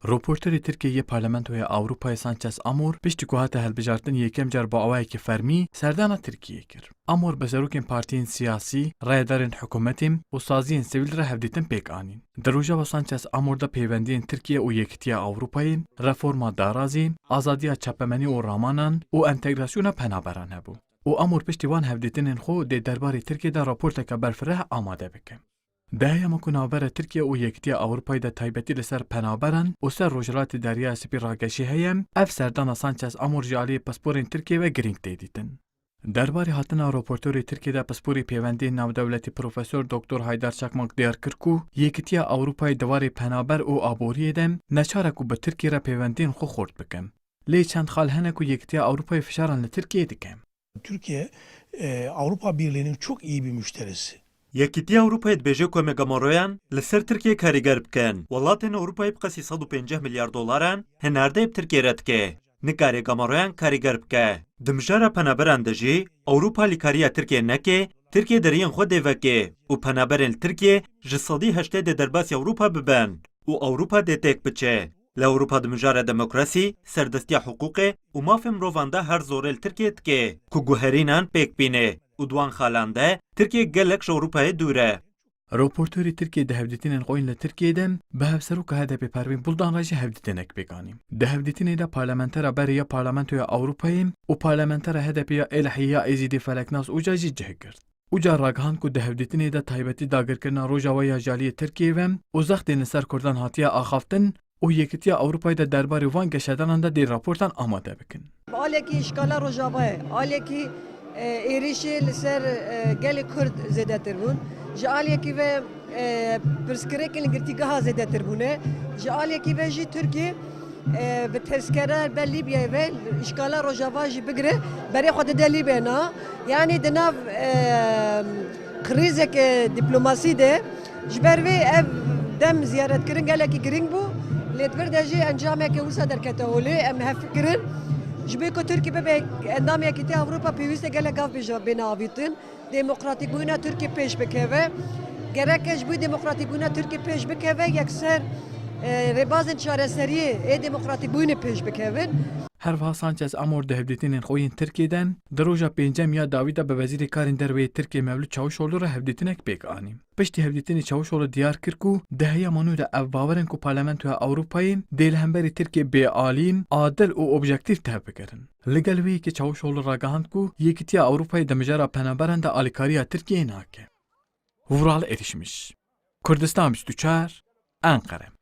Raportörê Tirkiyeyê Parlamentoya Avrupayê Sanchez Amor piştî ku hate hilbijartin yekem car bi awayekî fermî serdana Tirkiyeyê kir. Amor bi serokên partiyên siyasî, rayedarên hikûmetên û saziyên sivîl re hevdîtin pêk anîn. Di rojava Sanchez Amor de peywendiyên Tirkiye û Yekîtiya Avrupayê, reforma darazî, azadiya çepemenî û ramanan û entegrasyona penaberan hebû. û Amor piştî wan hevdîtinên xwe dê derbarê Tirkiye de raporteka berfireh amade bike. Dehema ku navbera Tirkiye û Yekîtiya Avrupayê de taybetî li ser penaberan û ser rojhilatê Deryaya Spî rageşî heye, ev serdana Sanchez Amor ji aliyê pasporên Tirkiye ve girîng tê dîtin. Derbarê hatina raportörê Tirkiye de pasporê peywendiyên navdewletî Profesör Dr. Haydar Çakmak diyar kir ku Yekîtiya Avrupayê diwarê penaber û aboriyê de neçare ku bi Tirkiye re peywendiyên xwe xort bikin. Lê çend xal hene ku Yekîtiya Avrupayê fişaran li Tirkiye dike. Türkiye Avrupa Birliği'nin çok iyi bir müşterisi. Yekîtiya Avrupayê dibêje ku megamoroyan li ser Tirkiye karîger bikin. Welatên Avrupayê bi qesî 150 milyar dolaran hinardeyê bi Tirkiye re dike. Nikarê gamoroyan karîger bike. Di mijara penaberan de jî Awropa alîkariya Tirkiye neke, Tirkiye deriyên xwe dê veke û penaberên li Tirkiye ji sedî heştê dê derbasî Awropa bibin û Awropa dê têk biçe. Li Awropa di mijara demokrasî, serdestiya hiqûqê û mafê mirovan de her zorê li Tirkiye dike ku guherînan pêk bîne û di wan xalan de Tirkiye gelek ji Awropayê dûr e. Raportörê Tirkiye di hevdîtinên xwe li Tirkiye de bi hevseroka HDP Pervîn Buldan re jî hevdîtinek pêk anî. Di hevdîtinê de parlamentera berê ya Parlamentoya Avrupayê û parlamentera HDP ya Êlihîya Êzîdî Feleknas Uca jî cih girt. Uca ragihan ku di hevdîtinê de taybetî dagirkirina Rojava ya Jaliyê Tirkiye ve û zextên li ser Kurdan hatiye axaftin û Yekîtiya Avrupayê de derbarê van geşedanan de dê raportan amade bikin. Alekî işgala Rojavayê, alekî êrişê li ser gelê Kurd zêdetir bûn. Ji aliyekî ve pirsgirêkên li girtîgeha zêdetir bûne. Ji aliyekî ve jî Tirkiye bi tezkere be Libyayê ve işgala Rojava jî bigire berê xwe dide Libyayê na. Yani di nav krîzeke diplomasî de ji ber vê ev dem ziyaretkirin gelekî giring bû. Lê di vir de jî encameke wisa derkete holê em hevfikirin. Ji ber ku Tirkiye bibe endam Yekîtiya Avrupa pêwîst e gelek gav bêne avîtin. Demokratîk bûna Tirkiye pêş bikeve. Gerek ji bo demokratîk bûna Tirkiye pêş bikeve yekser rêbazên çareseriyê ê demokratîk bûnê pêş bikevin. Herva Sanchez Amor di hevdîtinên xwe yên Tirkiyeden di roja pêncem ya dawî de bi Wezîrê Karên Derve Tirkiye Mevlût Çavuşoğlu re hevdîtinek pêk anî. Piştî hevdîtinê Çavuşoğlu diyar kir ku di heya manû de ev bawerin ku Parlamentoya Avrupayê dê li hemberî Tirkiye bêalîn, adil û objektif tev bikirin. Li gel wê yekê Çavuşoğlu ragihand ku Yekîtiya Avrupayê di mijara penaberan de alîkariya Tirkiyeyê nake. Vural erişmiş. Kurdistan 24 Ankara.